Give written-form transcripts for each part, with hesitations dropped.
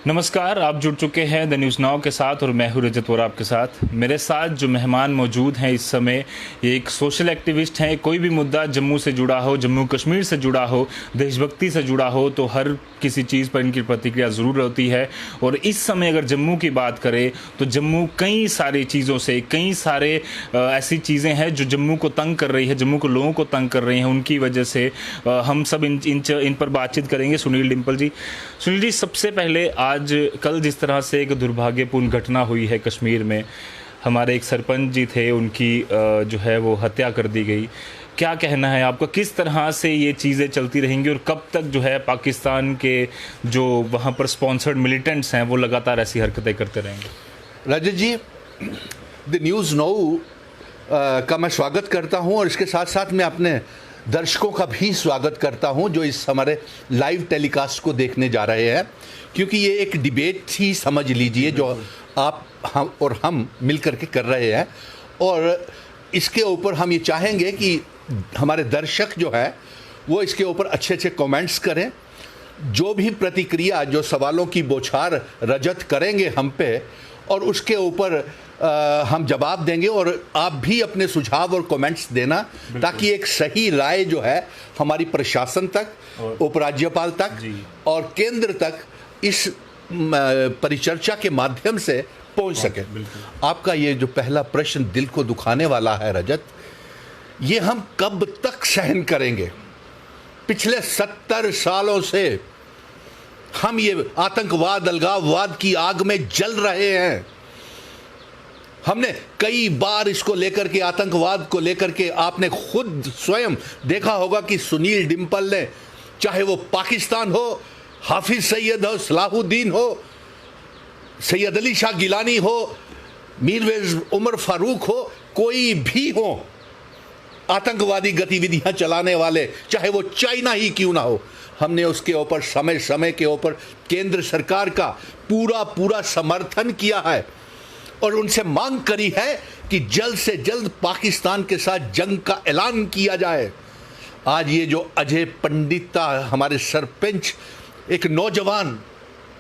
नमस्कार, आप जुड़ चुके हैं द न्यूज़ नाउ के साथ और मैं हूं रजत वोरा आपके साथ। मेरे साथ जो मेहमान मौजूद हैं इस समय, ये एक सोशल एक्टिविस्ट हैं। कोई भी मुद्दा जम्मू से जुड़ा हो, जम्मू कश्मीर से जुड़ा हो, देशभक्ति से जुड़ा हो, तो हर किसी चीज़ पर इनकी प्रतिक्रिया ज़रूर होती है। और इस समय अगर जम्मू की बात करें तो जम्मू कई सारी चीज़ों से, कई सारे ऐसी चीज़ें हैं जो जम्मू को तंग कर रही है, जम्मू के लोगों को तंग कर रही हैं। उनकी वजह से हम सब इन पर बातचीत करेंगे। सुनील डिम्पल जी, सुनील जी, सबसे पहले आज कल जिस तरह से एक दुर्भाग्यपूर्ण घटना हुई है कश्मीर में, हमारे एक सरपंच जी थे, उनकी जो है वो हत्या कर दी गई। क्या कहना है आपका, किस तरह से ये चीज़ें चलती रहेंगी और कब तक जो है पाकिस्तान के जो वहाँ पर स्पॉन्सर्ड मिलिटेंट्स हैं वो लगातार ऐसी हरकतें करते रहेंगे? रजत जी, द न्यूज़ नाउ का मैं स्वागत करता हूं और इसके साथ साथ मैं अपने दर्शकों का भी स्वागत करता हूं जो इस हमारे लाइव टेलीकास्ट को देखने जा रहे हैं, क्योंकि ये एक डिबेट ही समझ लीजिए जो आप हम मिल करके कर रहे हैं। और इसके ऊपर हम ये चाहेंगे कि हमारे दर्शक जो है वो इसके ऊपर अच्छे अच्छे कमेंट्स करें। जो भी प्रतिक्रिया, जो सवालों की बौछार रजत करेंगे हम पे, और उसके ऊपर हम जवाब देंगे। और आप भी अपने सुझाव और कमेंट्स देना, ताकि एक सही राय जो है हमारी प्रशासन तक, उपराज्यपाल तक और केंद्र तक इस परिचर्चा के माध्यम से पहुंच सके। आपका ये जो पहला प्रश्न दिल को दुखाने वाला है रजत, ये हम कब तक सहन करेंगे? पिछले 70 सालों से हम ये आतंकवाद, अलगाववाद की आग में जल रहे हैं। हमने कई बार इसको लेकर के, आतंकवाद को लेकर के, आपने खुद स्वयं देखा होगा कि सुनील डिम्पल ने, चाहे वो पाकिस्तान हो, हाफिज सईद हो, सलाहुद्दीन हो, सैयद अली शाह गिलानी हो, मीरवेज उमर फारूक हो, कोई भी हो आतंकवादी गतिविधियां चलाने वाले, चाहे वो चाइना ही क्यों ना हो, हमने उसके ऊपर समय समय के ऊपर केंद्र सरकार का पूरा समर्थन किया है और उनसे मांग करी है कि जल्द से जल्द पाकिस्तान के साथ जंग का ऐलान किया जाए। आज ये जो अजय पंडिता, हमारे सरपंच, एक नौजवान,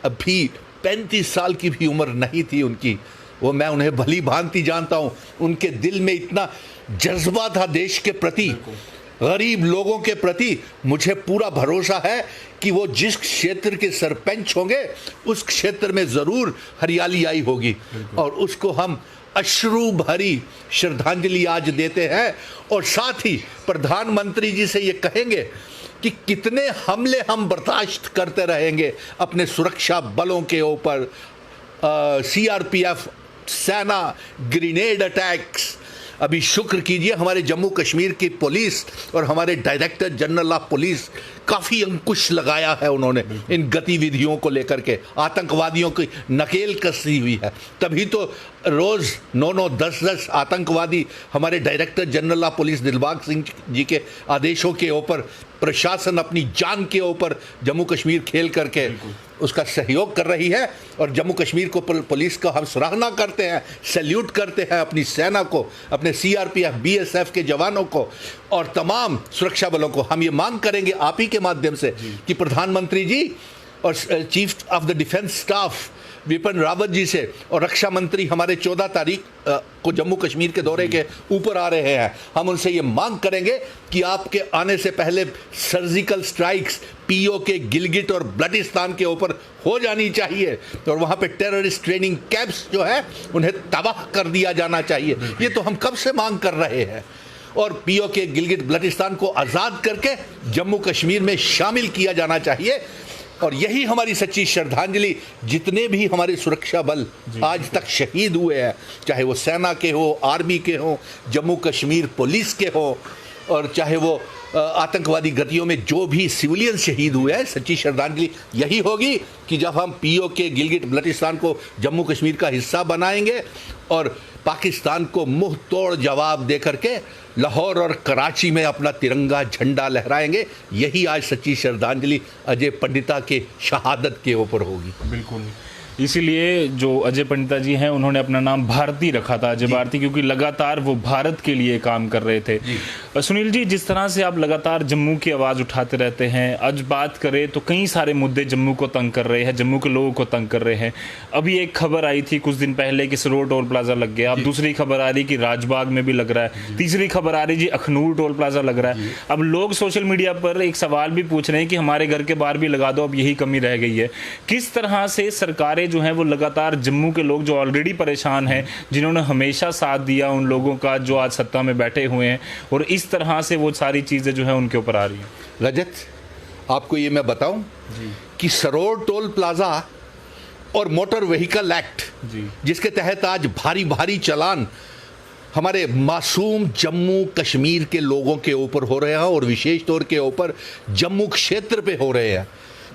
अभी 35 साल की भी उम्र नहीं थी उनकी, वो मैं उन्हें भली भांति जानता हूँ। उनके दिल में इतना जज्बा था देश के प्रति, गरीब लोगों के प्रति। मुझे पूरा भरोसा है कि वो जिस क्षेत्र के सरपंच होंगे उस क्षेत्र में ज़रूर हरियाली आई होगी, और उसको हम अश्रु भरी श्रद्धांजलि आज देते हैं। और साथ ही प्रधानमंत्री जी से ये कहेंगे कि कितने हमले हम बर्दाश्त करते रहेंगे अपने सुरक्षा बलों के ऊपर, सीआरपीएफ, सेना, ग्रेनेड अटैक्स। अभी शुक्र कीजिए हमारे जम्मू कश्मीर की पुलिस और हमारे डायरेक्टर जनरल ऑफ पुलिस काफ़ी अंकुश लगाया है उन्होंने इन गतिविधियों को लेकर के। आतंकवादियों की नकेल कसी हुई है, तभी तो रोज़ 9-9, 10-10 आतंकवादी हमारे director general of police Dilbag Singh ji के आदेशों के ऊपर प्रशासन अपनी जान के ऊपर जम्मू कश्मीर खेल करके उसका सहयोग कर रही है। और जम्मू कश्मीर को पुलिस का हम सराहना करते हैं, सैल्यूट करते हैं अपनी सेना को, अपने सीआरपीएफ, बीएसएफ के जवानों को और तमाम सुरक्षा बलों को। हम ये मांग करेंगे आप ही के माध्यम से कि प्रधानमंत्री जी और chief of the defence staff Vipin Rawat ji से, और रक्षा मंत्री हमारे 14 तारीख को जम्मू कश्मीर के दौरे के ऊपर आ रहे हैं, हम उनसे ये मांग करेंगे कि आपके आने से पहले सर्जिकल स्ट्राइक्स पीओके, गिलगिट और बल्टिस्तान के ऊपर हो जानी चाहिए, और वहाँ पे टेररिस्ट ट्रेनिंग कैंप्स जो है उन्हें तबाह कर दिया जाना चाहिए। ये तो हम कब से मांग कर रहे हैं। और पीओके, गिलगिट बल्टिस्तान को आज़ाद करके जम्मू कश्मीर में शामिल किया जाना चाहिए। और यही हमारी सच्ची श्रद्धांजलि जितने भी हमारे सुरक्षा बल आज तक शहीद हुए हैं, चाहे वो सेना के हो, आर्मी के हो, जम्मू कश्मीर पुलिस के हो, और चाहे वो आतंकवादी गतियों में जो भी सिविलियन शहीद हुए हैं, सच्ची श्रद्धांजलि यही होगी कि जब हम पीओके, गिलगिट बल्टिस्तान को जम्मू कश्मीर का हिस्सा बनाएंगे और पाकिस्तान को मुंह तोड़ जवाब दे करके लाहौर और कराची में अपना तिरंगा झंडा लहराएंगे। यही आज सच्ची श्रद्धांजलि अजय पंडिता के शहादत के ऊपर होगी। बिल्कुल, इसीलिए जो अजय पंडिता जी हैं उन्होंने अपना नाम भारती रखा था, अजय भारती, क्योंकि लगातार वो भारत के लिए काम कर रहे थे। सुनील जी, जिस तरह से आप लगातार जम्मू की आवाज़ उठाते रहते हैं, आज बात करें तो कई सारे मुद्दे जम्मू को तंग कर रहे हैं, जम्मू के लोगों को तंग कर रहे हैं। अभी एक खबर आई थी कुछ दिन पहले कि सरोर टोल प्लाजा लग गया, अब दूसरी खबर आ रही कि राजबाग में भी लग रहा है, तीसरी खबर आ रही जी अखनूर टोल प्लाजा लग रहा है। अब लोग सोशल मीडिया पर एक सवाल भी पूछ रहे हैं कि हमारे घर के बाहर भी लगा दो, अब यही कमी रह गई है। किस तरह से सरकारें जो हैं वो लगातार जम्मू के लोग जो ऑलरेडी परेशान हैं, जिन्होंने हमेशा साथ दिया उन लोगों का जो आज सत्ता में बैठे हुए हैं, और इस तरह से वो सारी चीज़ें जो है उनके ऊपर आ रही हैं। रजत, आपको ये मैं बताऊं कि सरोर टोल प्लाजा और मोटर व्हीकल एक्ट, जिसके तहत आज भारी भारी चालान हमारे मासूम जम्मू कश्मीर के लोगों के ऊपर हो रहे हैं और विशेष तौर के ऊपर जम्मू क्षेत्र पे हो रहे हैं,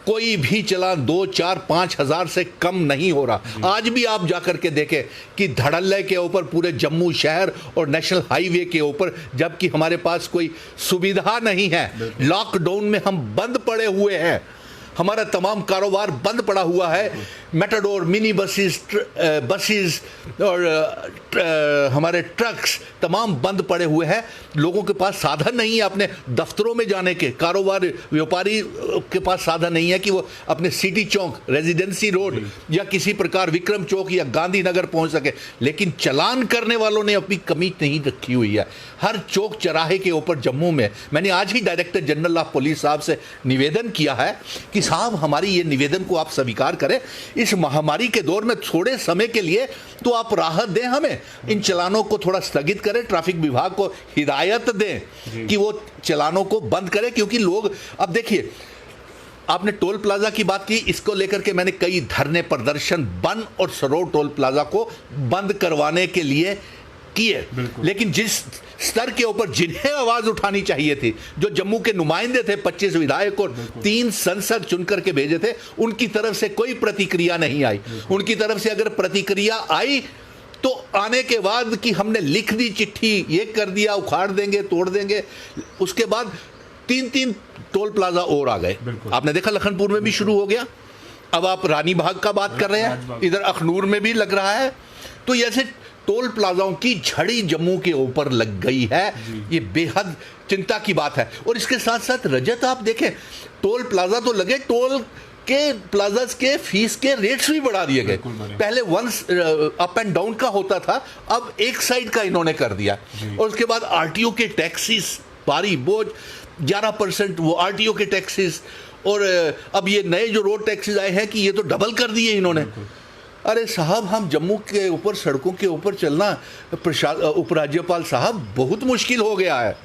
कोई भी चालान 2, 4, 5 हज़ार से कम नहीं हो रहा। आज भी आप जाकर के देखें कि धड़ल्ले के ऊपर पूरे जम्मू शहर और नेशनल हाईवे के ऊपर, जबकि हमारे पास कोई सुविधा नहीं है, लॉकडाउन में हम बंद पड़े हुए हैं, हमारा तमाम कारोबार बंद पड़ा हुआ है। मेटाडोर, मिनी बसेस और हमारे ट्रक्स तमाम बंद पड़े हुए हैं। लोगों के पास साधन नहीं है अपने दफ्तरों में जाने के, कारोबार व्यापारी के पास साधन नहीं है कि वो अपने सिटी चौक, रेजिडेंसी रोड या किसी प्रकार विक्रम चौक या गांधीनगर पहुंच सके। लेकिन चालान करने वालों ने अपनी कमी नहीं रखी हुई है। हर चौक चौराहे के ऊपर जम्मू में, मैंने आज ही डायरेक्टर जनरल ऑफ पुलिस साहब से निवेदन किया है कि साहब हमारी ये निवेदन को आप स्वीकार करें, इस महामारी के दौर में थोड़े समय के लिए तो आप राहत दें, हमें इन चालानों को थोड़ा स्थगित करें, ट्रैफिक विभाग को हिदायत दें कि वो चालानों को बंद करें। क्योंकि लोग, अब देखिए, आपने टोल प्लाजा की बात की, इसको लेकर के मैंने कई धरने प्रदर्शन बन और सरोर टोल प्लाजा को बंद करवाने के लिए किए, लेकिन जिस स्तर के ऊपर जिन्हें आवाज उठानी चाहिए थी, जो जम्मू के नुमाइंदे थे, 25 विधायक और 3 सांसद चुनकर के भेजे थे, उनकी तरफ से कोई प्रतिक्रिया नहीं आई। उनकी तरफ से अगर प्रतिक्रिया आई तो आने के बाद कि हमने लिख दी चिट्ठी, ये कर दिया, उखाड़ देंगे, तोड़ देंगे, उसके बाद 3 टोल प्लाजा और आ गए। आपने देखा लखनपुर में भी शुरू हो गया, अब आप रानी बाग का बात कर रहे हैं, इधर अखनूर में भी लग रहा है। तो ऐसे टोल प्लाजाओं की झड़ी जम्मू के ऊपर लग गई है, ये बेहद चिंता की बात है। और इसके साथ साथ रजत, आप देखें, टोल प्लाजा तो लगे, टोल के प्लाजास के फीस के रेट्स भी बढ़ा दिए गए। पहले वंस अप एंड डाउन का होता था, अब एक साइड का इन्होंने कर दिया। और उसके बाद आरटीओ के टैक्सेस, भारी बोझ 11% वो आरटीओ के टैक्सेस, और अब ये नए जो रोड टैक्सेस आए हैं कि ये तो डबल कर दिए इन्होंने। अरे साहब, हम जम्मू के ऊपर सड़कों के ऊपर चलना, उपराज्यपाल साहब, बहुत मुश्किल हो गया है।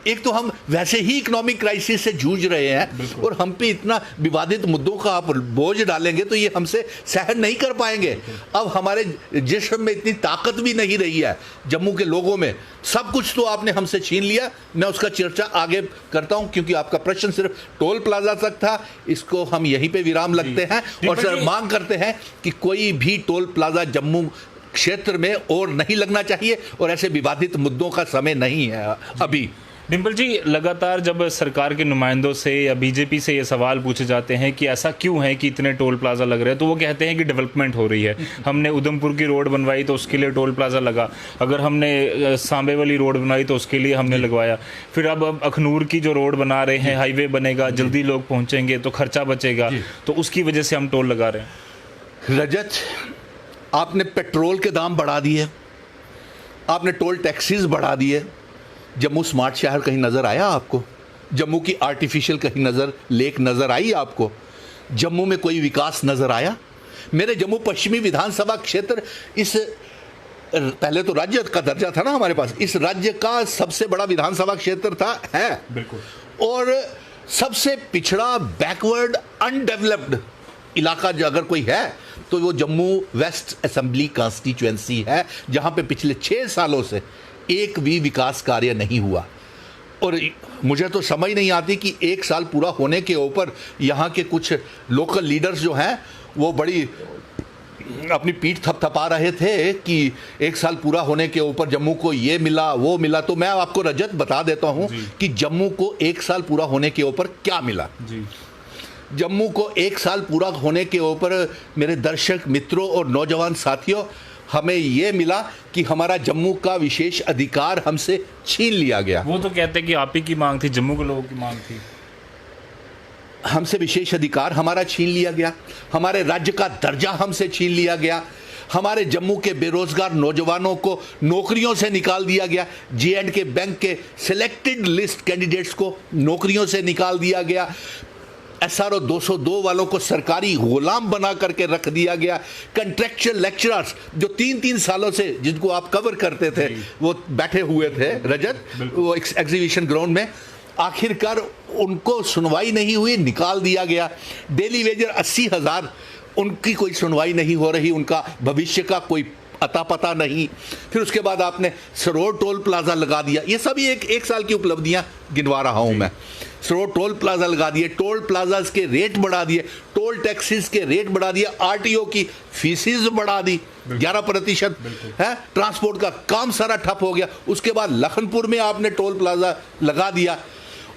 एक तो हम वैसे ही इकोनॉमिक क्राइसिस से जूझ रहे हैं और हम पे इतना विवादित मुद्दों का आप बोझ डालेंगे तो ये हमसे सहन नहीं कर पाएंगे। अब हमारे जिस्म में इतनी ताकत भी नहीं रही है, जम्मू के लोगों में सब कुछ तो आपने हमसे छीन लिया। मैं उसका चर्चा आगे करता हूं, क्योंकि आपका प्रश्न सिर्फ टोल प्लाजा तक था। इसको हम यहीं पे विराम लगते हैं और सर मांग करते हैं कि कोई भी टोल प्लाजा जम्मू क्षेत्र में और नहीं लगना चाहिए, और ऐसे विवादित मुद्दों का समय नहीं है अभी। डिम्पल जी, लगातार जब सरकार के नुमाइंदों से या बीजेपी से ये सवाल पूछे जाते हैं कि ऐसा क्यों है कि इतने टोल प्लाजा लग रहे हैं, तो वो कहते हैं कि डेवलपमेंट हो रही है। हमने उधमपुर की रोड बनवाई तो उसके लिए टोल प्लाजा लगा, अगर हमने सांबे वाली रोड बनवाई तो उसके लिए हमने लगवाया, फिर अब अखनूर की जो रोड बना रहे हैं, हाईवे बनेगा, जल्दी लोग पहुँचेंगे तो खर्चा बचेगा, तो उसकी वजह से हम टोल लगा रहे हैं। रजत, आपने पेट्रोल के दाम बढ़ा दिए, आपने टोल टैक्सेस बढ़ा दिए। जम्मू स्मार्ट शहर कहीं नज़र आया आपको? जम्मू की आर्टिफिशियल कहीं लेक नज़र आई आपको? जम्मू में कोई विकास नज़र आया? मेरे जम्मू पश्चिमी विधानसभा क्षेत्र, इस पहले तो राज्य का दर्जा था ना हमारे पास, इस राज्य का सबसे बड़ा विधानसभा क्षेत्र था, है बिल्कुल, और सबसे पिछड़ा, बैकवर्ड, अनडेवलप्ड इलाका जो अगर कोई है तो वो जम्मू वेस्ट असेंबली कॉन्स्टिट्यूएंसी है, जहाँ पे पिछले 6 सालों से एक भी विकास कार्य नहीं हुआ। और मुझे तो समझ नहीं आती कि 1 साल पूरा होने के ऊपर यहाँ के कुछ लोकल लीडर्स जो हैं वो बड़ी अपनी पीठ थपथपा रहे थे कि 1 साल पूरा होने के ऊपर जम्मू को ये मिला, वो मिला। तो मैं आपको रजत बता देता हूँ कि जम्मू को 1 साल पूरा होने के ऊपर क्या मिला। जम्मू को 1 साल पूरा होने के ऊपर मेरे दर्शक मित्रों और नौजवान साथियों, हमें ये मिला कि हमारा जम्मू का विशेष अधिकार हमसे छीन लिया गया। वो तो कहते हैं कि आप ही की मांग थी, जम्मू के लोगों की मांग थी। हमसे विशेष अधिकार हमारा छीन लिया गया, हमारे राज्य का दर्जा हमसे छीन लिया गया, हमारे जम्मू के बेरोजगार नौजवानों को नौकरियों से निकाल दिया गया, J&K बैंक के सिलेक्टेड लिस्ट कैंडिडेट्स को नौकरियों से निकाल दिया गया, SRO 202 वालों को सरकारी गुलाम बना करके रख दिया गया, कंट्रेक्चुअल लेक्चरर्स जो 3-3 सालों से जिनको आप कवर करते थे वो बैठे हुए थे रजत, वो एग्जीबिशन ग्राउंड में, आखिरकार उनको सुनवाई नहीं हुई, निकाल दिया गया। डेली वेजर 80,000, उनकी कोई सुनवाई नहीं हो रही, उनका भविष्य का कोई अता पता नहीं। फिर उसके बाद आपने सरोवर टोल प्लाजा लगा दिया। ये सभी एक साल की उपलब्धियां गिनवा रहा हूं मैं। सरोवर टोल प्लाजा लगा दिए, टोल प्लाजास के रेट बढ़ा दिए, टोल टैक्सेस के रेट बढ़ा दिए, RTO की फीसिस बढ़ा दी 11% है, ट्रांसपोर्ट का काम सारा ठप हो गया। उसके बाद लखनपुर में आपने टोल प्लाजा लगा दिया,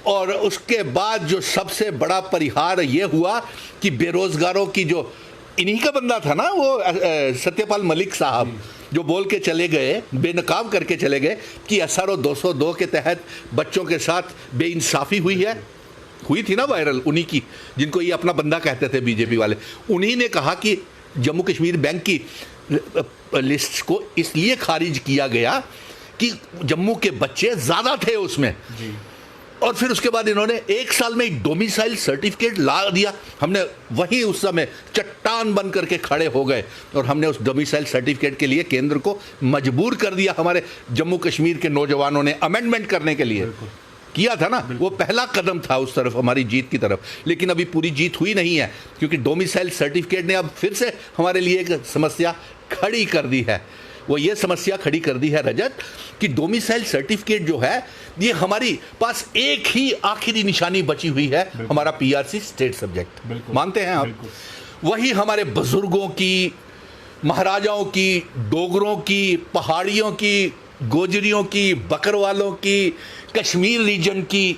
और उसके बाद जो सबसे बड़ा परिहार ये हुआ कि बेरोजगारों की, जो इन्हीं का बंदा था ना वो सत्यपाल मलिक साहब, जो बोल के चले गए, बेनकाब करके चले गए कि SRO 202 के तहत बच्चों के साथ बेइंसाफी हुई थी ना वायरल, उन्हीं की, जिनको ये अपना बंदा कहते थे बीजेपी वाले। उन्हीं ने कहा कि जम्मू कश्मीर बैंक की लिस्ट को इसलिए खारिज किया गया कि जम्मू के बच्चे ज़्यादा थे उसमें जी। और फिर उसके बाद इन्होंने 1 साल में एक डोमिसाइल सर्टिफिकेट ला दिया। हमने वहीं उस समय चट्टान बन करके खड़े हो गए और हमने उस डोमिसाइल सर्टिफिकेट के लिए केंद्र को मजबूर कर दिया। हमारे जम्मू कश्मीर के नौजवानों ने अमेंडमेंट करने के लिए किया था ना, वो पहला कदम था उस तरफ, हमारी जीत की तरफ। लेकिन अभी पूरी जीत हुई नहीं है, क्योंकि डोमिसाइल सर्टिफिकेट ने अब फिर से हमारे लिए एक समस्या खड़ी कर दी है। वो ये समस्या खड़ी कर दी है रजत कि डोमिसाइल सर्टिफिकेट जो है, ये हमारी पास एक ही आखिरी निशानी बची हुई है, हमारा PRC स्टेट सब्जेक्ट। मानते हैं आप? वही हमारे बुजुर्गों की, महाराजाओं की, डोगरों की, पहाड़ियों की, गोजरियों की, बकरवालों की, कश्मीर रीजन की,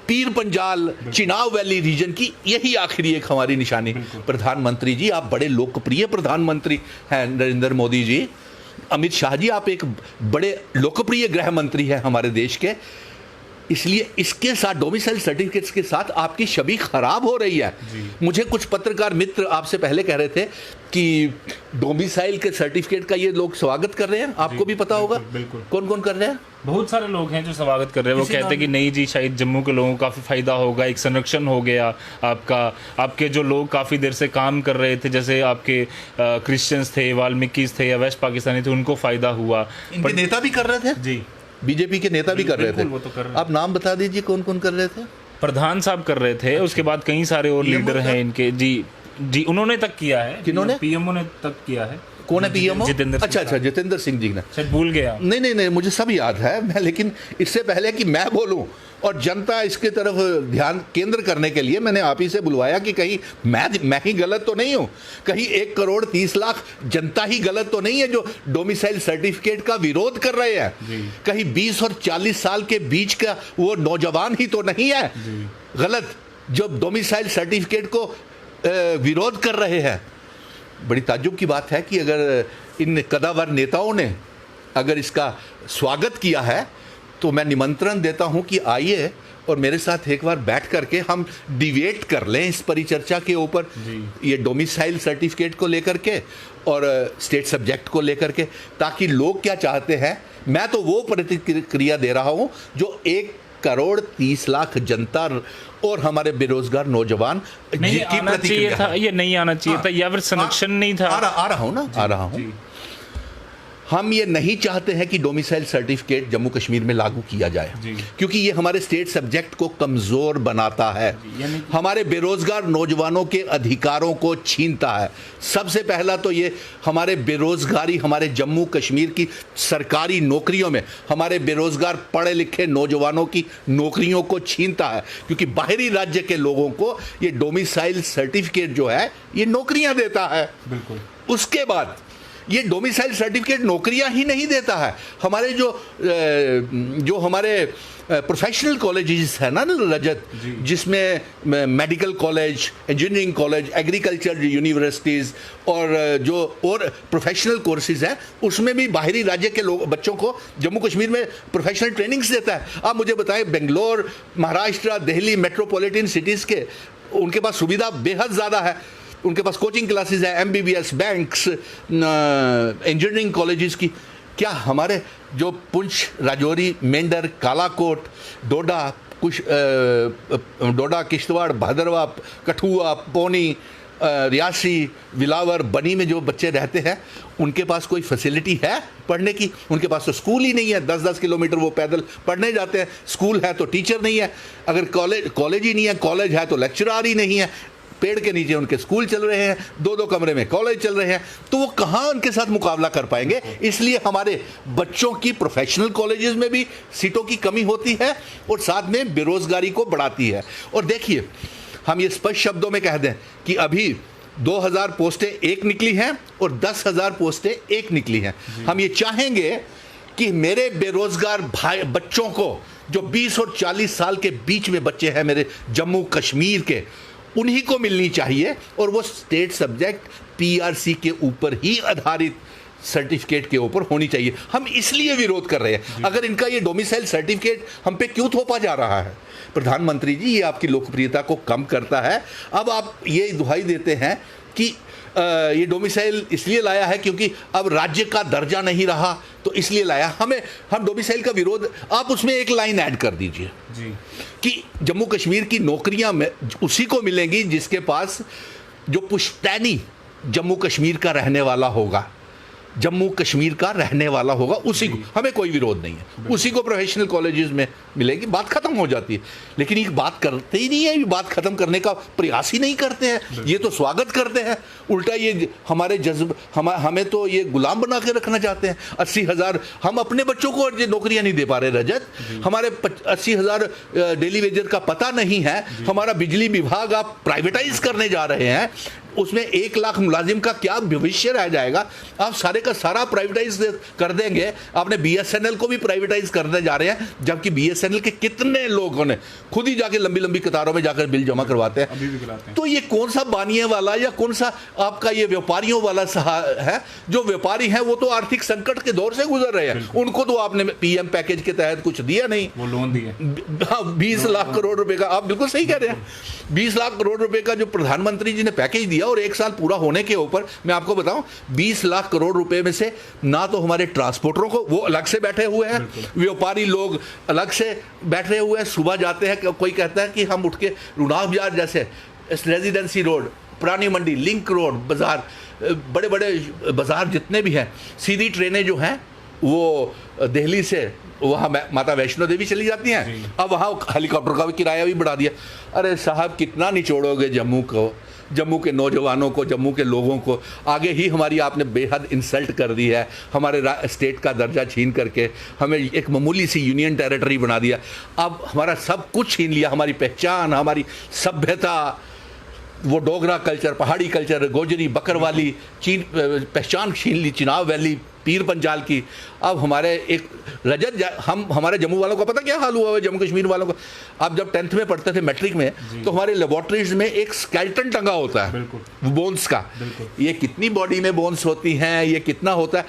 पीर पंजाल, चिनाब वैली रीजन की, यही आखिरी एक हमारी निशानी। प्रधानमंत्री जी, आप बड़े लोकप्रिय प्रधानमंत्री हैं, नरेंद्र मोदी जी। अमित शाह जी, आप एक बड़े लोकप्रिय गृह मंत्री हैं हमारे देश के, इसलिए इसके साथ डोमिसाइल सर्टिफिकेट्स के साथ आपकी छवि खराब हो रही है। मुझे कुछ पत्रकार मित्र आपसे पहले कह रहे थे कि डोमिसाइल के सर्टिफिकेट का ये लोग स्वागत कर रहे हैं, आपको भी पता होगा। कौन कौन कर रहे हैं? बहुत सारे लोग हैं जो स्वागत कर रहे हैं। वो कहते हैं कि नहीं जी, शायद जम्मू के लोगों को काफ़ी फ़ायदा होगा, एक संरक्षण हो गया आपका, आपके जो लोग काफ़ी देर से काम कर रहे थे, जैसे आपके क्रिश्चियंस थे, वाल्मीकिस थे या वेस्ट पाकिस्तानी थे, उनको फ़ायदा हुआ। इनके नेता भी कर रहे थे जी, बीजेपी के नेता भी कर रहे थे। वो तो कर रहे आप नाम बता दीजिए कौन कौन कर रहे थे? प्रधान साहब कर रहे थे, उसके बाद कई सारे और लीडर हैं इनके। जी, उन्होंने तक किया है। किन्होंने? PMO ने तक किया है। कौन है PMO? जितेंद्र। अच्छा, जितेंद्र सिंह जी ने। शायद भूल गया। नहीं, मुझे सब याद है मैं, लेकिन इससे पहले कि मैं बोलूं और जनता इसके तरफ ध्यान केंद्र करने के लिए मैंने आप ही से बुलवाया कि कहीं मैं ही गलत तो नहीं हूं, कहीं 1 करोड़ 30 लाख जनता ही गलत तो नहीं है जो डोमिसाइल सर्टिफिकेट का विरोध कर रहे हैं, कहीं 20 और 40 साल के बीच का वो नौजवान ही तो नहीं है गलत जो डोमिसाइल सर्टिफिकेट को विरोध कर रहे हैं। बड़ी ताज्जुब की बात है कि अगर इन कदावर नेताओं ने अगर इसका स्वागत किया है तो मैं निमंत्रण देता हूं कि आइए और मेरे साथ एक बार बैठ करके हम डिबेट कर लें इस परिचर्चा के ऊपर, ये डोमिसाइल सर्टिफिकेट को लेकर के और स्टेट सब्जेक्ट को लेकर के, ताकि लोग क्या चाहते हैं। मैं तो वो प्रतिक्रिया दे रहा हूं जो 1 करोड़ 30 लाख जनता और हमारे बेरोजगार नौजवान नहीं आना चाहिए था, ये नहीं आना चाहिए था, या फिर संरक्षण नहीं था। आ रहा हूं। हम ये नहीं चाहते हैं कि डोमिसाइल सर्टिफिकेट जम्मू कश्मीर में लागू किया जाए, क्योंकि ये हमारे स्टेट सब्जेक्ट को कमज़ोर बनाता है, हमारे बेरोजगार नौजवानों के अधिकारों को छीनता है। सबसे पहला तो ये हमारे बेरोजगारी, हमारे जम्मू कश्मीर की सरकारी नौकरियों में हमारे बेरोजगार पढ़े लिखे नौजवानों की नौकरियों को छीनता है, क्योंकि बाहरी राज्य के लोगों को ये डोमिसाइल सर्टिफिकेट जो है ये नौकरियां देता है। बिल्कुल। उसके बाद ये डोमिसाइल सर्टिफिकेट नौकरियां ही नहीं देता है। हमारे जो हमारे प्रोफेशनल कॉलेजेस है ना रजत, जिसमें medical college, engineering college, agriculture universities और जो और प्रोफेशनल कोर्सेज हैं, उसमें भी बाहरी राज्य के लोग बच्चों को जम्मू कश्मीर में प्रोफेशनल ट्रेनिंग्स देता है। आप मुझे बताएं, बेंगलोर, महाराष्ट्र, दिल्ली, मेट्रोपॉलिटन सिटीज़ के उनके पास सुविधा बेहद ज़्यादा है। उनके पास कोचिंग क्लासेस है, MBBS, बैंक्स, इंजीनियरिंग कॉलेजेस की। क्या हमारे जो पुंछ, राजौरी, मेंढर, कालाकोट, डोडा, किश्तवाड़, भदरवा, कठुआ, पौनी, रियासी, विलावर, बनी में जो बच्चे रहते हैं, उनके पास कोई फैसिलिटी है पढ़ने की? उनके पास तो स्कूल ही नहीं है। 10-10 किलोमीटर वो पैदल पढ़ने जाते हैं। स्कूल है तो टीचर नहीं है, अगर कॉलेज ही नहीं है, कॉलेज है तो लेक्चरार ही नहीं है। पेड़ के नीचे उनके स्कूल चल रहे हैं, 2-2 कमरे में कॉलेज चल रहे हैं, तो वो कहाँ उनके साथ मुकाबला कर पाएंगे? इसलिए हमारे बच्चों की प्रोफेशनल कॉलेजेस में भी सीटों की कमी होती है और साथ में बेरोजगारी को बढ़ाती है। और देखिए, हम ये स्पष्ट शब्दों में कह दें कि अभी 2000 पोस्टें एक निकली हैं और 10,000 पोस्टें एक निकली हैं। हम ये चाहेंगे कि मेरे बेरोजगार भाई बच्चों को, जो 20 और 40 साल के बीच में बच्चे हैं मेरे जम्मू कश्मीर के, उन्हीं को मिलनी चाहिए, और वो स्टेट सब्जेक्ट PRC के ऊपर ही आधारित सर्टिफिकेट के ऊपर होनी चाहिए। हम इसलिए विरोध कर रहे हैं। अगर इनका ये डोमिसाइल सर्टिफिकेट हम पे क्यों थोपा जा रहा है? प्रधानमंत्री जी, ये आपकी लोकप्रियता को कम करता है। अब आप ये दुहाई देते हैं कि ये डोमिसाइल इसलिए लाया है क्योंकि अब राज्य का दर्जा नहीं रहा, तो इसलिए लाया। हम डोमिसाइल का विरोध, आप उसमें एक लाइन ऐड कर दीजिए कि जम्मू कश्मीर की नौकरियां में उसी को मिलेंगी जिसके पास जो पुश्तैनी जम्मू कश्मीर का रहने वाला होगा, जम्मू कश्मीर का रहने वाला होगा, उसी को। हमें कोई विरोध नहीं है, उसी को प्रोफेशनल कॉलेजेस में मिलेगी, बात खत्म हो जाती है। लेकिन ये बात करते ही नहीं है, ये बात खत्म करने का प्रयास ही नहीं करते हैं। ये तो स्वागत करते हैं, उल्टा ये हमारे हमें तो ये गुलाम बना के रखना चाहते हैं। 80,000 हम अपने बच्चों को ये नौकरियां नहीं दे पा रहे रजत। हमारे 80,000 डेली वेजर का पता नहीं है। हमारा बिजली विभाग आप प्राइवेटाइज करने जा रहे हैं, उसमें 1 लाख मुलाजिम का क्या भविष्य रह जाएगा? आप सारे का सारा प्राइवेटाइज कर देंगे। आपने BSNL को भी प्राइवेटाइज करने जा रहे हैं, जबकि BSNL के कितने लोगों ने खुद ही जाके लंबी लंबी कतारों में जाकर बिल जमा करवाते हैं। अभी भी कराते हैं। तो ये कौन सा बानिए वाला या कौन सा आपका ये व्यापारियों वाला है? जो व्यापारी हैं वो तो आर्थिक संकट के दौर से गुजर रहे हैं, उनको तो आपने PM पैकेज के तहत कुछ दिया नहीं। वो लोन दिए, 20 लाख करोड़ रुपए का। आप बिल्कुल सही कह रहे हैं, 20 लाख करोड़ रुपए का जो प्रधानमंत्री जी ने पैकेज दिया, और 1 साल पूरा होने के ऊपर मैं आपको बताऊं, 20 लाख करोड़ रुपए में से ना तो हमारे ट्रांसपोर्टरों को, वो अलग से बैठे हुए हैं, व्यापारी लोग अलग से बैठे हुए हैं। सुबह जाते हैं, कोई कहता है कि हम उठ के रुनाव बाजार जैसे रेजिडेंसी रोड, पुरानी मंडी, लिंक रोड, बाजार, बड़े बड़े बाजार जितने भी हैं, सीधी ट्रेनें जो हैं वो दिल्ली से वहाँ माता वैष्णो देवी चली जाती हैं। अब वहाँ हेलीकॉप्टर का भी किराया भी बढ़ा दिया। अरे साहब, कितना निचोड़ोगे जम्मू को, जम्मू के नौजवानों को, जम्मू के लोगों को? आगे ही हमारी आपने बेहद इंसल्ट कर दी है। हमारे स्टेट का दर्जा छीन करके हमें एक मामूली सी यूनियन टेरिटरी बना दिया। अब हमारा सब कुछ छीन लिया, हमारी पहचान, हमारी सभ्यता, वो डोगरा कल्चर, पहाड़ी कल्चर, गोजरी, बकरवाली पहचान छीन ली, चिनाब वैली, पीर पंजाल की। अब हमारे एक हमारे जम्मू वालों का पता क्या हाल हुआ है? जम्मू कश्मीर वालों का, आप जब 10th में पढ़ते थे मैट्रिक में, तो हमारे लेबोरेटरीज में एक स्केलेटन टंगा होता है बोन्स का। ये कितनी बॉडी में बोन्स होती हैं, ये कितना होता है?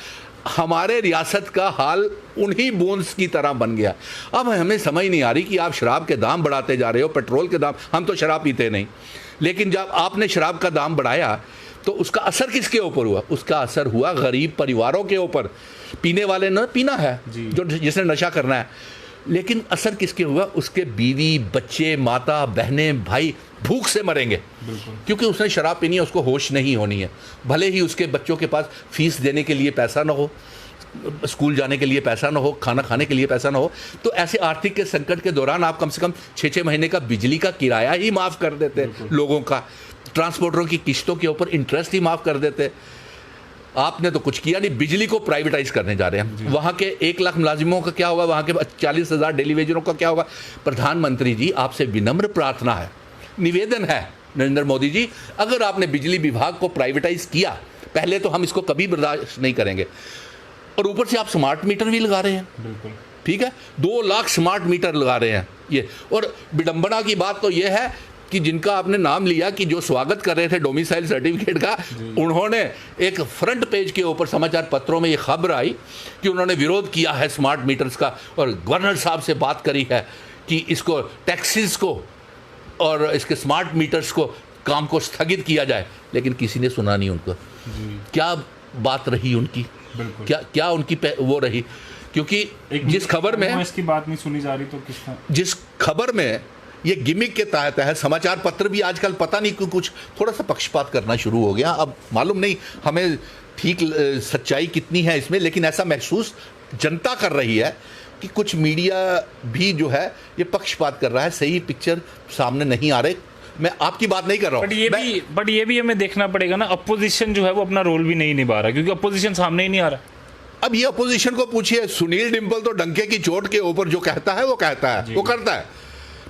हमारे रियासत का हाल उन्हीं बोन्स की तरह बन गया। अब हमें समझ नहीं आ रही कि आप शराब के दाम बढ़ाते जा रहे हो, पेट्रोल के दाम, हम तो शराब पीते नहीं, लेकिन जब आपने शराब का दाम बढ़ाया तो उसका असर किसके ऊपर हुआ? उसका असर हुआ गरीब परिवारों के ऊपर। पीने वाले ने पीना है, जो जिसने नशा करना है, लेकिन असर किसके हुआ? उसके बीवी, बच्चे, माता, बहनें, भाई भूख से मरेंगे, क्योंकि उसने शराब पीनी है, उसको होश नहीं होनी है। भले ही उसके बच्चों के पास फीस देने के लिए पैसा ना हो, स्कूल जाने के लिए पैसा ना हो, खाना खाने के लिए पैसा ना हो, तो ऐसे आर्थिक के संकट के दौरान आप कम से कम 6-6 महीने का बिजली का किराया ही माफ़ कर देते लोगों का, ट्रांसपोर्टरों की किस्तों के ऊपर इंटरेस्ट ही माफ़ कर देते। आपने तो कुछ किया नहीं, बिजली को प्राइवेटाइज करने जा रहे हैं। वहाँ के 1 लाख मुलाजिमों का क्या होगा? वहाँ के 40,000 डेली वेजरों का क्या होगा? प्रधानमंत्री जी, आपसे विनम्र प्रार्थना है, निवेदन है, नरेंद्र मोदी जी, अगर आपने बिजली विभाग को प्राइवेटाइज किया, पहले तो हम इसको कभी बर्दाश्त नहीं करेंगे। और ऊपर से आप स्मार्ट मीटर भी लगा रहे हैं, बिल्कुल ठीक है, 2 लाख स्मार्ट मीटर लगा रहे हैं ये। और विडंबना की बात तो ये है कि जिनका आपने नाम लिया कि जो स्वागत कर रहे थे डोमिसाइल सर्टिफिकेट का, उन्होंने एक फ्रंट पेज के ऊपर समाचार पत्रों में ये खबर आई कि उन्होंने विरोध किया है स्मार्ट मीटर्स का और गवर्नर साहब से बात करी है कि इसको टैक्सीज को और इसके स्मार्ट मीटर्स को काम को स्थगित किया जाए, लेकिन किसी ने सुना नहीं उनको। क्या बात रही उनकी, क्या उनकी वो रही, क्योंकि जिस खबर में इसकी बात नहीं सुनी जा रही तो किसका, जिस खबर में ये गिमिक के तहत है, समाचार पत्र भी आजकल पता नहीं क्यों कुछ थोड़ा सा पक्षपात करना शुरू हो गया। अब मालूम नहीं हमें ठीक सच्चाई कितनी है इसमें, लेकिन ऐसा महसूस जनता कर रही है कि कुछ मीडिया भी जो है ये पक्षपात कर रहा है, सही पिक्चर सामने नहीं आ रहे। मैं आपकी बात नहीं कर रहा हूँ, बट ये भी हमें देखना पड़ेगा ना, अपोजिशन जो है वो अपना रोल भी नहीं निभा रहा, क्योंकि अपोजिशन सामने ही नहीं आ रहा। अब ये अपोजिशन को पूछिए, सुनील डिम्पल तो डंके की चोट के ऊपर जो कहता है वो कहता है, वो करता है।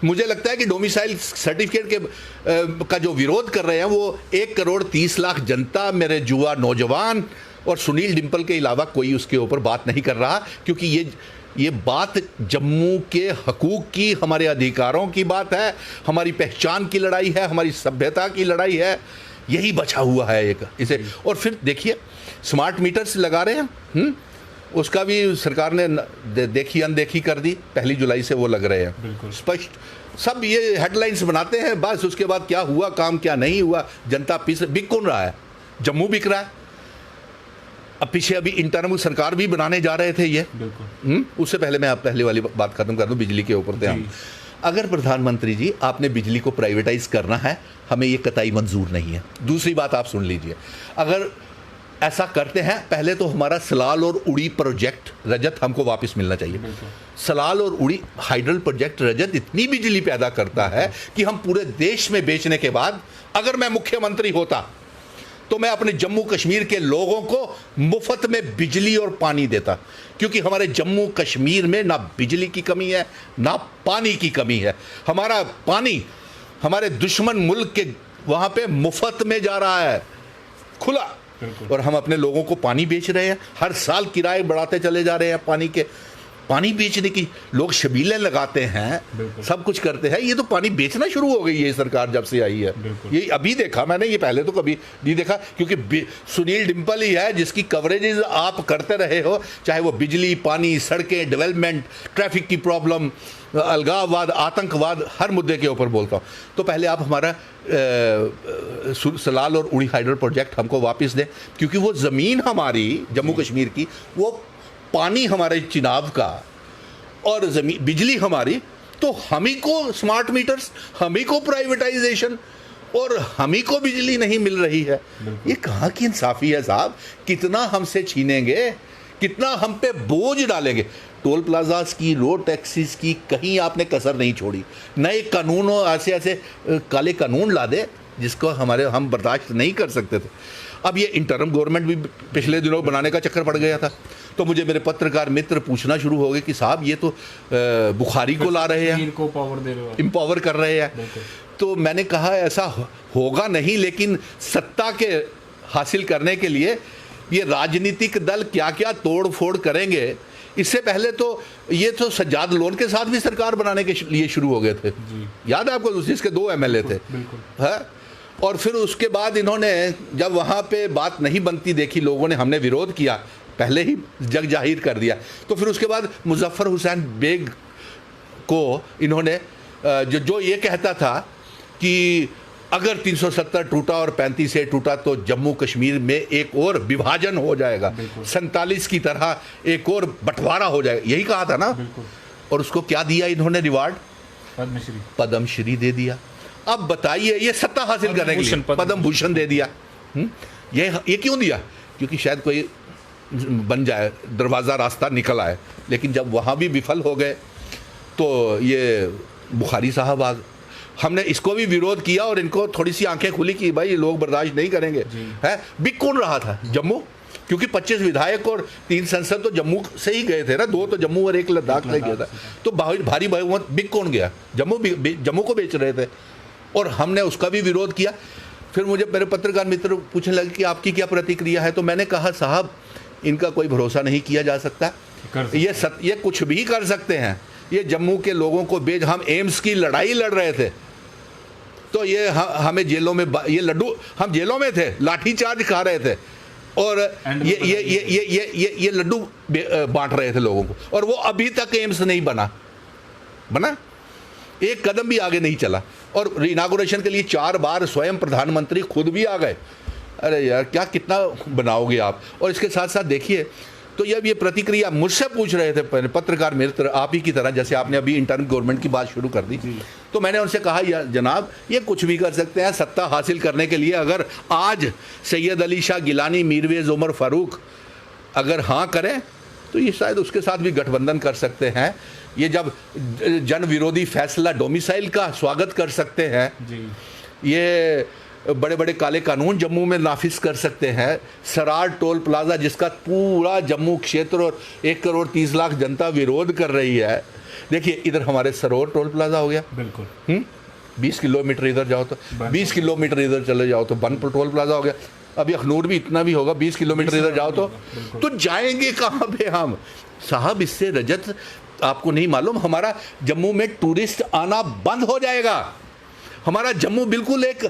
मुझे लगता है कि डोमिसाइल सर्टिफिकेट के का जो विरोध कर रहे हैं वो 1,30,00,000 जनता, मेरे युवा नौजवान और सुनील डिम्पल के अलावा कोई उसके ऊपर बात नहीं कर रहा, क्योंकि ये बात जम्मू के हकूक़ की, हमारे अधिकारों की बात है, हमारी पहचान की लड़ाई है, हमारी सभ्यता की लड़ाई है, यही बचा हुआ है एक इसे। और फिर देखिए स्मार्ट मीटर्स लगा रहे हैं, उसका भी सरकार ने देखी अनदेखी कर दी, 1 जुलाई से वो लग रहे हैं स्पष्ट। सब ये हेडलाइंस बनाते हैं बस, उसके बाद क्या हुआ काम क्या नहीं हुआ, जनता बिक कौन रहा है, जम्मू बिक रहा है। अब पीछे अभी इंटरनल सरकार भी बनाने जा रहे थे ये, उससे पहले मैं आप पहले वाली बात खत्म कर दूं, बिजली के ऊपर थे हम। अगर प्रधानमंत्री जी आपने बिजली को प्राइवेटाइज करना है, हमें ये कतई मंजूर नहीं है। दूसरी बात आप सुन लीजिए, अगर ऐसा करते हैं, पहले तो हमारा सलाल और उड़ी प्रोजेक्ट रजत हमको वापस मिलना चाहिए। सलाल और उड़ी हाइडल प्रोजेक्ट रजत इतनी बिजली पैदा करता है कि हम पूरे देश में बेचने के बाद, अगर मैं मुख्यमंत्री होता तो मैं अपने जम्मू कश्मीर के लोगों को मुफ्त में बिजली और पानी देता, क्योंकि हमारे जम्मू कश्मीर में ना बिजली की कमी है ना पानी की कमी है। हमारा पानी हमारे दुश्मन मुल्क के वहाँ पे मुफ्त में जा रहा है, खुला, और हम अपने लोगों को पानी बेच रहे हैं। हर साल किराए बढ़ाते चले जा रहे हैं पानी के। पानी बेचने की लोग शबीलें लगाते हैं, सब कुछ करते हैं। ये तो पानी बेचना शुरू हो गई है सरकार जब से आई है। ये अभी देखा मैंने, ये पहले तो कभी नहीं देखा, क्योंकि सुनील डिम्पल ही है जिसकी कवरेजेस आप करते रहे हो, चाहे वो बिजली, पानी, सड़कें, डेवलपमेंट, ट्रैफिक की प्रॉब्लम, अलगाववाद, आतंकवाद, हर मुद्दे के ऊपर बोलता हूँ। तो पहले आप हमारा सलाल और उड़ी हाइडल प्रोजेक्ट हमको वापस दें, क्योंकि वो ज़मीन हमारी जम्मू कश्मीर की, वो पानी हमारे चिनाब का और जमीन बिजली हमारी, तो हम ही को स्मार्ट मीटर्स, हम ही को प्राइवेटाइजेशन और हम ही को बिजली नहीं मिल रही है। ये कहाँ की इंसाफी है साहब? कितना हमसे छीनेंगे, कितना हम पे बोझ डालेंगे। टोल प्लाजास की, रोड टैक्सीज की, कहीं आपने कसर नहीं छोड़ी। नए कानूनों ऐसे ऐसे काले कानून ला दे जिसको हम बर्दाश्त नहीं कर सकते थे। अब ये इंटरम गवर्नमेंट भी पिछले दिनों बनाने का चक्कर पड़ गया था, तो मुझे मेरे पत्रकार मित्र पूछना शुरू हो गए कि साहब ये तो बुखारी को ला रहे हैं, इनको एम्पावर कर रहे हैं। तो मैंने कहा ऐसा होगा नहीं, लेकिन सत्ता के हासिल करने के लिए ये राजनीतिक दल क्या क्या तोड़ फोड़ करेंगे। इससे पहले तो ये तो सज्जाद लोन के साथ भी सरकार बनाने के लिए शुरू हो गए थे, याद है आपको, जिसके 2 MLA थे, है? और फिर उसके बाद इन्होंने जब वहाँ पे बात नहीं बनती देखी लोगों ने, हमने विरोध किया, पहले ही जग जाहिर कर दिया। तो फिर उसके बाद मुजफ्फर हुसैन बेग को इन्होंने जो ये कहता था कि अगर 370 टूटा और 35 से टूटा तो जम्मू कश्मीर में एक और विभाजन हो जाएगा, 47 की तरह एक और बंटवारा हो जाएगा, यही कहा था ना। और उसको क्या दिया इन्होंने रिवार्ड? पद्मश्री दे दिया। अब बताइए, ये सत्ता हासिल करने के लिए पद्म भूषण दे दिया। ये क्यों दिया? क्योंकि शायद कोई बन जाए, दरवाज़ा रास्ता निकल आए। लेकिन जब वहाँ भी विफल हो गए तो ये बुखारी साहब आ, हमने इसको भी विरोध किया और इनको थोड़ी सी आंखें खुली कि भाई ये लोग बर्दाश्त नहीं करेंगे। है बिक कौन रहा था? जम्मू, क्योंकि 25 विधायक और 3 संसद तो जम्मू से ही गए थे ना, 2 तो जम्मू और 1 लद्दाख ले गया था। तो भारी बहुमत बिक कौन गया? जम्मू को बेच रहे थे और हमने उसका भी विरोध किया। फिर मुझे मेरे पत्रकार मित्र पूछने लगे कि आपकी क्या प्रतिक्रिया है, तो मैंने कहा साहब इनका कोई भरोसा नहीं किया जा सकता, ये कुछ भी कर सकते हैं। ये जम्मू के लोगों को हम एम्स की लड़ाई लड़ रहे थे तो ये हमें जेलों में, ये लड्डू हम जेलों में थे, लाठी चार्ज खा रहे थे और ये लड्डू बांट रहे थे लोगों को, और वो अभी तक एम्स नहीं बना, एक कदम भी आगे नहीं चला। और इनागुरेशन के लिए 4 बार स्वयं प्रधानमंत्री खुद भी आ गए। अरे यार क्या कितना बनाओगे आप। और इसके साथ साथ देखिए, तो जब ये प्रतिक्रिया मुझसे पूछ रहे थे पत्रकार मित्र आप ही की तरह, जैसे आपने अभी इंटर्न गवर्नमेंट की बात शुरू कर दी, तो मैंने उनसे कहा यार जनाब ये कुछ भी कर सकते हैं सत्ता हासिल करने के लिए। अगर आज सैयद अली शाह गिलानी, मीरवेज उमर फारूक अगर हाँ करें तो ये शायद उसके साथ भी गठबंधन कर सकते हैं। ये जब जन विरोधी फैसला डोमिसाइल का स्वागत कर सकते हैं, ये बड़े बड़े काले कानून जम्मू में नाफिज कर सकते हैं। सरार टोल प्लाजा जिसका पूरा जम्मू क्षेत्र और 1 करोड़ 30 लाख जनता विरोध कर रही है। देखिए इधर हमारे सरोवर टोल प्लाजा हो गया, बिल्कुल 20 किलोमीटर इधर जाओ तो 20 किलोमीटर इधर चले जाओ तो बन टोल प्लाजा हो गया। अभी अखनूर भी इतना भी होगा, 20 किलोमीटर इधर जाओ तो जाएंगे कहाँ पे हम साहब। इससे रजत आपको नहीं मालूम, हमारा जम्मू में टूरिस्ट आना बंद हो जाएगा, हमारा जम्मू बिल्कुल एक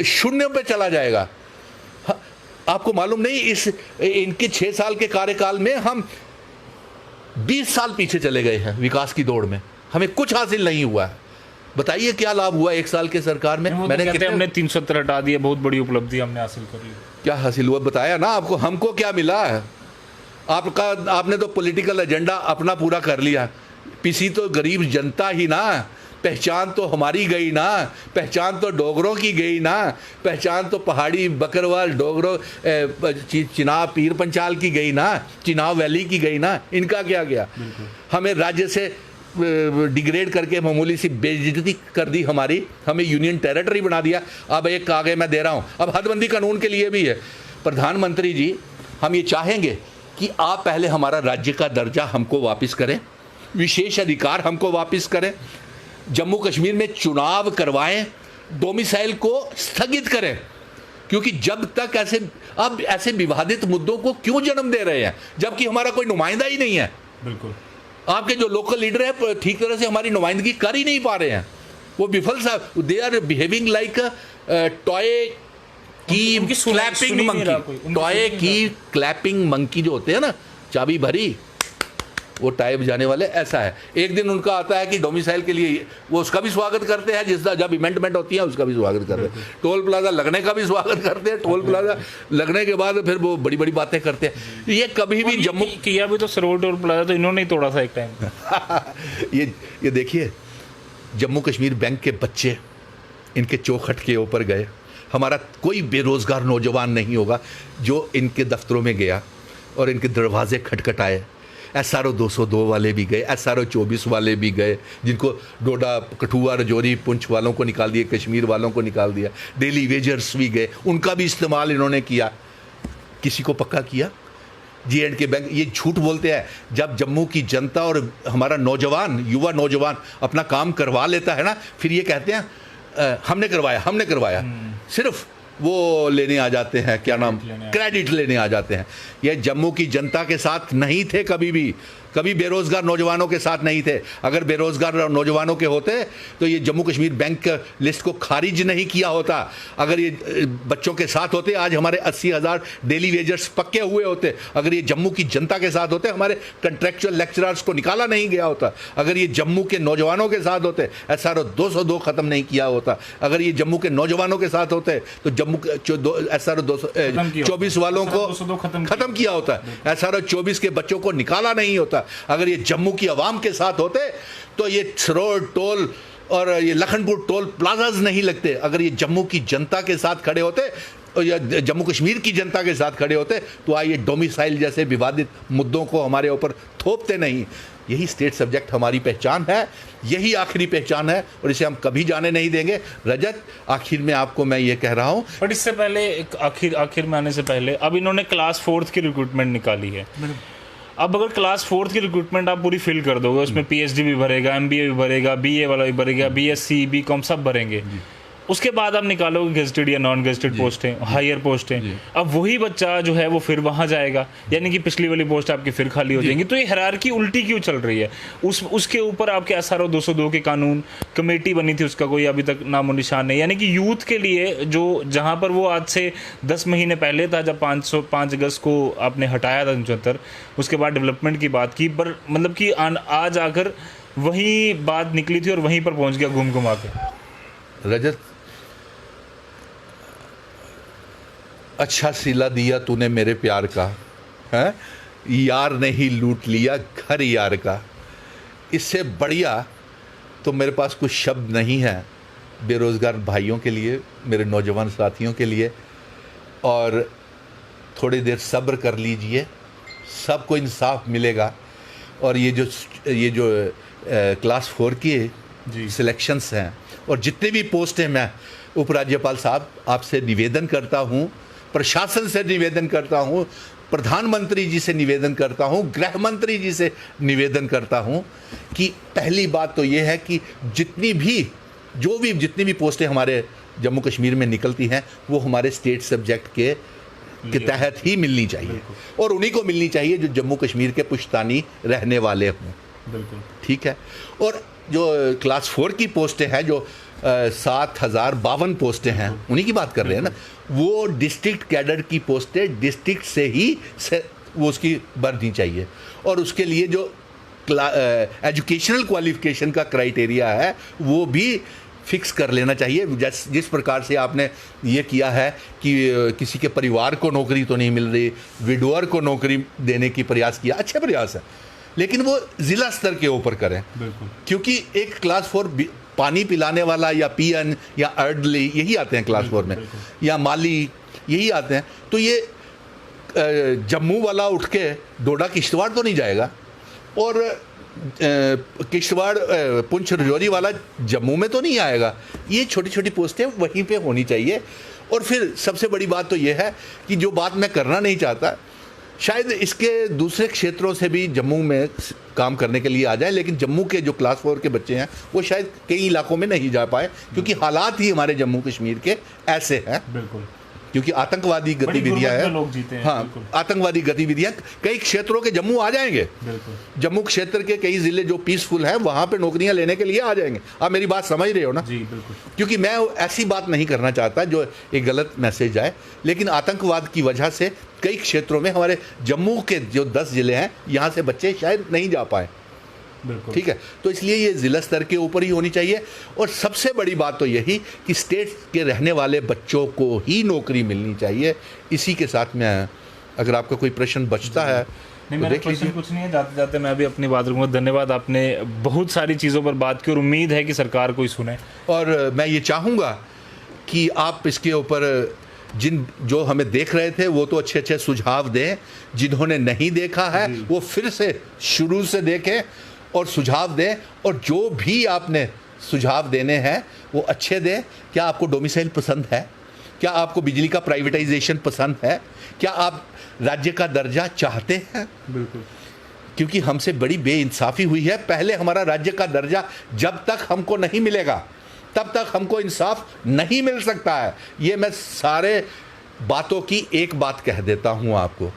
शून्य पे चला जाएगा। आपको मालूम नहीं इनके 6 साल के कार्यकाल में हम 20 साल पीछे चले गए हैं विकास की दौड़ में, हमें कुछ हासिल नहीं हुआ है। बताइए क्या लाभ हुआ 1 साल के सरकार में। मैंने कहते हमने 370 हटा दिया, बहुत बड़ी उपलब्धि हमने हासिल कर ली। क्या हासिल हुआ बताया ना आपको, हमको क्या मिला है। आपने तो पॉलिटिकल एजेंडा अपना पूरा कर लिया, पीसी तो गरीब जनता ही ना। पहचान तो हमारी गई ना, पहचान तो डोगरों की गई ना, पहचान तो पहाड़ी बकरवाल डोगरों चिनाब पीर पंचाल की गई ना, चिनाब वैली की गई ना। इनका क्या गया। हमें राज्य से डिग्रेड करके मामूली सी बेइज्जती कर दी हमारी, हमें यूनियन टेरिटरी बना दिया। अब एक आगे मैं दे रहा हूँ, अब हदबंदी कानून के लिए भी है। प्रधानमंत्री जी हम ये चाहेंगे कि आप पहले हमारा राज्य का दर्जा हमको वापस करें, विशेष अधिकार हमको वापस करें, जम्मू कश्मीर में चुनाव करवाएं, डोमिसाइल को स्थगित करें। क्योंकि जब तक ऐसे विवादित मुद्दों को क्यों जन्म दे रहे हैं जबकि हमारा कोई नुमाइंदा ही नहीं है। बिल्कुल आपके जो लोकल लीडर है ठीक तरह से हमारी नुमाइंदगी कर ही नहीं पा रहे हैं, वो विफल साहब, they are behaving like toy की क्लैपिंग मंकी। टॉय की क्लैपिंग मंकी जो होते हैं ना, चाबी भरी वो टाइप जाने वाले, ऐसा है। एक दिन उनका आता है कि डोमिसाइल के लिए वो उसका भी स्वागत करते हैं, जिस जब इवेंटमेंट होती है उसका भी स्वागत करते हैं, टोल प्लाजा लगने का भी स्वागत करते हैं, टोल प्लाजा लगने के बाद फिर वो बड़ी बड़ी बातें करते हैं। ये कभी भी जम्मू किया भी तो सरोवर टोल प्लाजा तो इन्होंने ही तोड़ा था एक टाइम। ये देखिए जम्मू कश्मीर बैंक के बच्चे इनके चौखट के ऊपर गए। हमारा कोई बेरोजगार नौजवान नहीं होगा जो इनके दफ्तरों में गया और इनके दरवाजे खटखटाए। SRO 202 वाले भी गए, SRO 24 वाले भी गए, जिनको डोडा कठुआ रजौरी पुंछ वालों को निकाल दिया, कश्मीर वालों को निकाल दिया। डेली वेजर्स भी गए, उनका भी इस्तेमाल इन्होंने किया। किसी को पक्का किया। J&K बैंक ये झूठ बोलते हैं। जब जम्मू की जनता और हमारा नौजवान, युवा नौजवान अपना काम करवा लेता है ना, फिर ये कहते हैं हमने करवाया। सिर्फ वो लेने आ जाते हैं, क्या नाम, क्रेडिट लेने आ जाते हैं। ये जम्मू की जनता के साथ नहीं थे कभी बेरोजगार नौजवानों के साथ नहीं थे। अगर बेरोजगार नौजवानों के होते तो ये जम्मू कश्मीर बैंक लिस्ट को खारिज नहीं किया होता। अगर ये बच्चों के साथ होते, आज हमारे 80,000 डेली वेजर्स पक्के हुए होते। अगर ये जम्मू की जनता के साथ होते, हमारे कंट्रेक्चुअल लेक्चरर्स को निकाला नहीं गया होता। अगर ये जम्मू के नौजवानों के साथ होते, SRO 202 खत्म नहीं किया होता। अगर ये जम्मू के नौजवानों के साथ होते तो जम्मू SRO 224 वालों को खत्म किया होता। SRO 24 के बच्चों को निकाला नहीं होता। अगर ये जम्मू की आवाम के साथ होते तो ये सरोवर टोल और ये लखनपुर टोल प्लाजाज नहीं लगते। अगर ये जम्मू की जनता के साथ खड़े होते और या जम्मू कश्मीर की जनता के साथ खड़े होते तो आइए डोमिसाइल जैसे विवादित मुद्दों को हमारे ऊपर थोपते नहीं। यही स्टेट सब्जेक्ट हमारी पहचान है, यही आखिरी पहचान है और इसे हम कभी जाने नहीं देंगे। रजत, आखिर में आपको मैं ये कह रहा हूँ, बट इससे पहले आखिर में आने से पहले अब इन्होंने क्लास 4 की रिक्रूटमेंट निकाली है। अब अगर क्लास 4 की रिक्रूटमेंट आप पूरी फिल कर दोगे, उसमें PhD भी भरेगा, MBA भी भरेगा, BA वाला भी भरेगा, BSc BCom सब भरेंगे, उसके बाद आप निकालोगे गेजेटेड या नॉन गेजेटेड पोस्टें, हायर पोस्टें, अब वही बच्चा जो है वो फिर वहाँ जाएगा, यानी कि पिछली वाली पोस्ट आपकी फिर खाली हो जाएंगी। तो ये हायरार्की उल्टी क्यों चल रही है? उसके ऊपर आपके SRO 202 के कानून, कमेटी बनी थी, उसका कोई अभी तक नामो निशान नहीं। यानी कि यूथ के लिए जो जहाँ पर वो आज से 10 महीने पहले था, जब 5 अगस्त को आपने हटाया था 75, उसके बाद डेवलपमेंट की बात की, पर मतलब कि आज आकर वही बात निकली थी और वहीं पर पहुँच गया घूम घुमा के। रजत, अच्छा सिला दिया तूने मेरे प्यार का, है यार ने ही लूट लिया घर यार का। इससे बढ़िया तो मेरे पास कुछ शब्द नहीं है बेरोज़गार भाइयों के लिए, मेरे नौजवान साथियों के लिए। और थोड़ी देर सब्र कर लीजिए, सबको इंसाफ मिलेगा। और ये जो क्लास 4 की सिलेक्शंस हैं और जितने भी पोस्ट हैं, मैं उपराज्यपाल साहब आपसे निवेदन करता हूँ, प्रशासन से निवेदन करता हूँ, प्रधानमंत्री जी से निवेदन करता हूँ, गृह मंत्री जी से निवेदन करता हूँ कि पहली बात तो ये है कि जितनी भी पोस्टें हमारे जम्मू कश्मीर में निकलती हैं वो हमारे स्टेट सब्जेक्ट के तहत ही मिलनी चाहिए, और उन्हीं को मिलनी चाहिए जो जम्मू कश्मीर के पुश्तैनी रहने वाले हों। बिल्कुल ठीक है। और जो क्लास 4 की पोस्टें हैं, जो 7052 पोस्टें हैं, उन्हीं की बात कर रहे हैं ना, वो डिस्ट्रिक्ट कैडर की पोस्टें डिस्ट्रिक्ट से ही वो उसकी भरनी चाहिए। और उसके लिए जो एजुकेशनल क्वालिफिकेशन का क्राइटेरिया है वो भी फिक्स कर लेना चाहिए। जिस प्रकार से आपने ये किया है कि किसी के परिवार को नौकरी तो नहीं मिल रही, विडोअर को नौकरी देने की प्रयास किया, अच्छे प्रयास है, लेकिन वो ज़िला स्तर के ऊपर करें। बिल्कुल। क्योंकि एक क्लास 4 पानी पिलाने वाला या पीएन या अर्डली यही आते हैं क्लास 4 में, या माली यही आते हैं। तो ये जम्मू वाला उठ के डोडा किश्तवाड़ तो नहीं जाएगा, और किश्तवाड़ पुंछ रजौरी वाला जम्मू में तो नहीं आएगा। ये छोटी छोटी पोस्टें वहीं पे होनी चाहिए। और फिर सबसे बड़ी बात तो ये है कि जो बात मैं करना नहीं चाहता, शायद इसके दूसरे क्षेत्रों से भी जम्मू में काम करने के लिए आ जाए, लेकिन जम्मू के जो क्लास 4 के बच्चे हैं वो शायद कई इलाकों में नहीं जा पाए, क्योंकि हालात ही हमारे जम्मू कश्मीर के ऐसे हैं। बिल्कुल। क्योंकि आतंकवादी गतिविधियां हैं, हाँ, आतंकवादी गतिविधियां कई क्षेत्रों के जम्मू आ जाएंगे। जम्मू क्षेत्र के कई जिले जो पीसफुल हैं वहां पे नौकरियां लेने के लिए आ जाएंगे। आप मेरी बात समझ रहे हो ना? जी बिल्कुल। क्योंकि मैं ऐसी बात नहीं करना चाहता जो एक गलत मैसेज आए, लेकिन आतंकवाद की वजह से कई क्षेत्रों में हमारे जम्मू के जो 10 जिले हैं यहाँ से बच्चे शायद नहीं जा पाए। ठीक है। तो इसलिए ये ज़िला स्तर के ऊपर ही होनी चाहिए। और सबसे बड़ी बात तो यही कि स्टेट के रहने वाले बच्चों को ही नौकरी मिलनी चाहिए। इसी के साथ में अगर आपका कोई प्रश्न बचता है नहीं, मेरा प्रश्न कुछ नहीं है, जाते जाते मैं भी अपनी बात रखूँगा। धन्यवाद, आपने बहुत सारी चीज़ों पर बात की और उम्मीद है कि सरकार कोई सुने। और मैं ये चाहूँगा कि आप इसके ऊपर जो हमें देख रहे थे वो तो अच्छे अच्छे सुझाव दें, जिन्होंने नहीं देखा है वो फिर से शुरू से देखें और सुझाव दें। और जो भी आपने सुझाव देने हैं वो अच्छे दें। क्या आपको डोमिसाइल पसंद है? क्या आपको बिजली का प्राइवेटाइजेशन पसंद है? क्या आप राज्य का दर्जा चाहते हैं? बिल्कुल। क्योंकि हमसे बड़ी बेइंसाफ़ी हुई है। पहले हमारा राज्य का दर्जा जब तक हमको नहीं मिलेगा तब तक हमको इंसाफ नहीं मिल सकता है। ये मैं सारे बातों की एक बात कह देता हूँ आपको।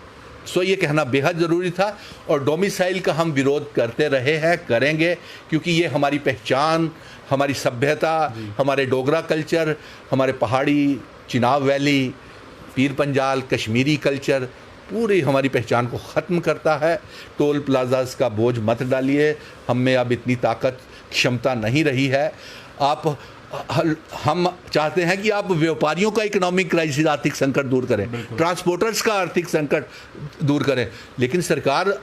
सो ये कहना बेहद ज़रूरी था। और डोमिसाइल का हम विरोध करते रहे हैं, करेंगे, क्योंकि ये हमारी पहचान, हमारी सभ्यता, हमारे डोगरा कल्चर, हमारे पहाड़ी चिनाब वैली, पीर पंजाल, कश्मीरी कल्चर, पूरी हमारी पहचान को ख़त्म करता है। टोल प्लाजास का बोझ मत डालिए, हम में अब इतनी ताकत क्षमता नहीं रही है। हम चाहते हैं कि आप व्यापारियों का इकोनॉमिक क्राइसिस, आर्थिक संकट दूर करें, ट्रांसपोर्टर्स का आर्थिक संकट दूर करें, लेकिन सरकार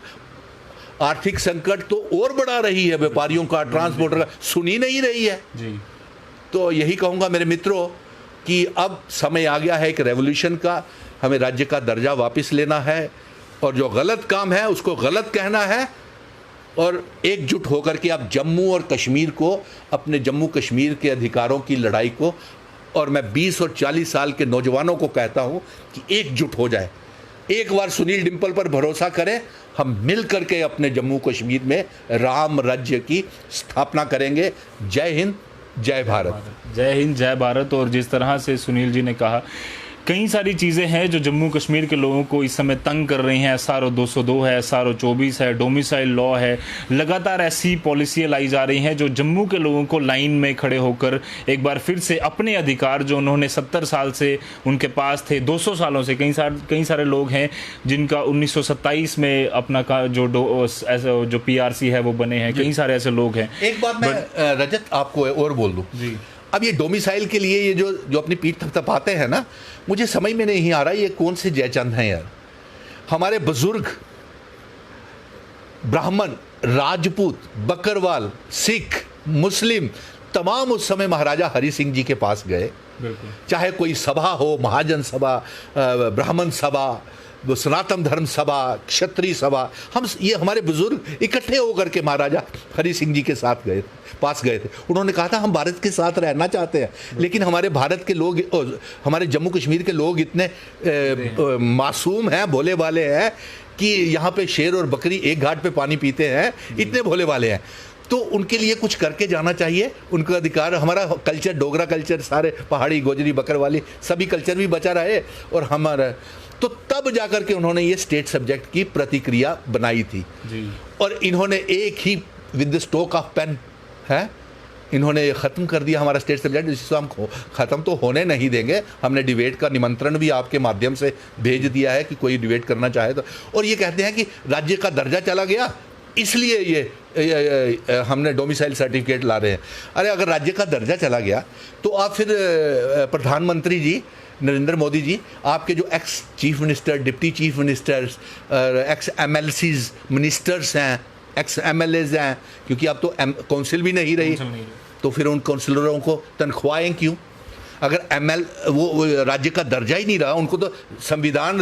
आर्थिक संकट तो और बढ़ा रही है, व्यापारियों का, ट्रांसपोर्टर का सुन ही नहीं रही है। जी। तो यही कहूँगा मेरे मित्रों कि अब समय आ गया है एक रेवोल्यूशन का। हमें राज्य का दर्जा वापस लेना है और जो गलत काम है उसको गलत कहना है, और एकजुट होकर के आप जम्मू और कश्मीर को, अपने जम्मू कश्मीर के अधिकारों की लड़ाई को, और मैं 20 और 40 साल के नौजवानों को कहता हूं कि एकजुट हो जाए। एक बार सुनील डिम्पल पर भरोसा करें, हम मिल कर के अपने जम्मू कश्मीर में राम राज्य की स्थापना करेंगे। जय हिंद, जय भारत। जय हिंद, जय भारत। और जिस तरह से सुनील जी ने कहा, कई सारी चीज़ें हैं जो जम्मू कश्मीर के लोगों को इस समय तंग कर रही हैं। SRO 202 है, SRO 24 है, डोमिसाइल लॉ है, लगातार ऐसी पॉलिसियाँ लाई जा रही हैं जो जम्मू के लोगों को लाइन में खड़े होकर एक बार फिर से अपने अधिकार जो उन्होंने 70 साल से उनके पास थे, 200 सालों से कई सारे लोग हैं जिनका 1927 में अपना का जो PRC है वो बने हैं, कई सारे ऐसे लोग हैं। एक बात मैं रजत आपको और बोल दूं जी। अब ये डोमिसाइल के लिए ये जो अपनी पीठ थपथपाते हैं ना, मुझे समझ में नहीं आ रहा ये कौन से जयचंद हैं यार। हमारे बुजुर्ग ब्राह्मण, राजपूत, बकरवाल, सिख, मुस्लिम तमाम उस समय महाराजा हरि सिंह जी के पास गए। चाहे कोई सभा हो, महाजन सभा, ब्राह्मण सभा, सनातन धर्म सभा, क्षत्रिय सभा, ये हमारे बुजुर्ग इकट्ठे होकर के महाराजा हरि सिंह जी के पास गए थे। उन्होंने कहा था हम भारत के साथ रहना चाहते हैं, लेकिन हमारे भारत के लोग, हमारे जम्मू कश्मीर के लोग इतने मासूम हैं, भोले वाले हैं कि यहाँ पे शेर और बकरी एक घाट पे पानी पीते हैं, इतने भोले वाले हैं। तो उनके लिए कुछ करके जाना चाहिए, उनका अधिकार। हमारा कल्चर, डोगरा कल्चर, सारे पहाड़ी, गोजरी, बकरवाली सभी कल्चर भी बचा रहे। और हमारा तो तब जाकर के उन्होंने ये स्टेट सब्जेक्ट की प्रतिक्रिया बनाई थी जी। और इन्होंने एक ही with the stroke of pen है, इन्होंने ख़त्म कर दिया हमारा स्टेट सब्जेक्ट, जिसको हम ख़त्म तो होने नहीं देंगे। हमने डिबेट का निमंत्रण भी आपके माध्यम से भेज दिया है कि कोई डिबेट करना चाहे तो। और ये कहते हैं कि राज्य का दर्जा चला गया, इसलिए ये हमने डोमिसाइल सर्टिफिकेट ला रहे हैं। अरे अगर राज्य का दर्जा चला गया तो आप फिर प्रधानमंत्री जी नरेंद्र मोदी जी, आपके जो ex chief minister, deputy chief ministers, x MLCs ministers हैं, एक्स MLAs हैं, क्योंकि अब तो काउंसिल भी नहीं रही, तो फिर उन काउंसिलरों को तनख्वाहें क्यों? अगर वो राज्य का दर्जा ही नहीं रहा, उनको तो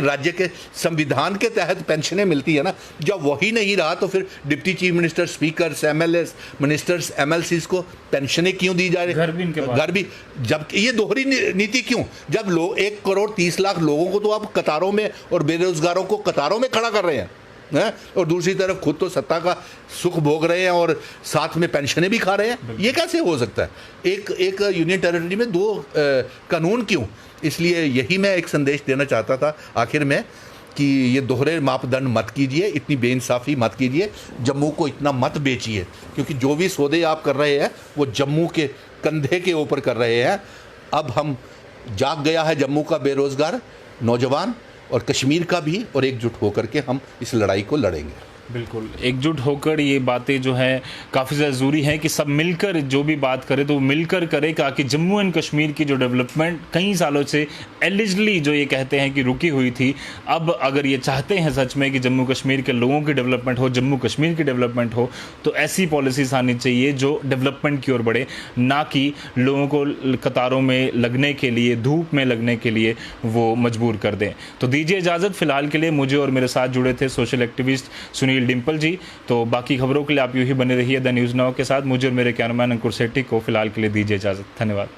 राज्य के संविधान के तहत पेंशनें मिलती है ना, जब वही नहीं रहा तो फिर deputy chief minister, speakers, MLAs ministers, MLCs को पेंशनें क्यों दी जा रही? घर भी जब ये दोहरी नीति क्यों? जब लोग 1,30,00,000 लोगों को तो आप कतारों में और बेरोजगारों को कतारों में खड़ा कर रहे हैं, और दूसरी तरफ खुद तो सत्ता का सुख भोग रहे हैं और साथ में पेंशनें भी खा रहे हैं। ये कैसे हो सकता है? एक यूनियन टेरिटरी में दो कानून क्यों? इसलिए यही मैं एक संदेश देना चाहता था आखिर में कि ये दोहरे मापदंड मत कीजिए, इतनी बेइंसाफ़ी मत कीजिए, जम्मू को इतना मत बेचिए, क्योंकि जो भी सौदे आप कर रहे हैं वो जम्मू के कंधे के ऊपर कर रहे हैं। अब हम जाग गया है जम्मू का बेरोज़गार नौजवान और कश्मीर का भी, और एकजुट होकर के हम इस लड़ाई को लड़ेंगे। बिल्कुल एकजुट होकर ये बातें जो है काफ़ी ज़्यादा ज़रूरी है कि सब मिलकर जो भी बात करें तो मिलकर करे, ताकि जम्मू एंड कश्मीर की जो डेवलपमेंट कई सालों से एलिजिडली जो ये कहते हैं कि रुकी हुई थी, अब अगर ये चाहते हैं सच में कि जम्मू कश्मीर के लोगों की डेवलपमेंट हो, जम्मू कश्मीर की डेवलपमेंट हो, तो ऐसी पॉलिसीज आनी चाहिए जो डेवलपमेंट की ओर बढ़े, ना कि लोगों को कतारों में लगने के लिए, धूप में लगने के लिए वो मजबूर कर दें। तो दीजिए इजाज़त फ़िलहाल के लिए। मुझे और मेरे साथ जुड़े थे सोशल एक्टिविस्ट सुनील डिंपल जी। तो बाकी खबरों के लिए आप यूं ही बने रहिए द न्यूज़ नाउ के साथ। मुझे और मेरे कैमरामैन अंकुर सेठी को फिलहाल के लिए दीजिए इजाज़त। धन्यवाद।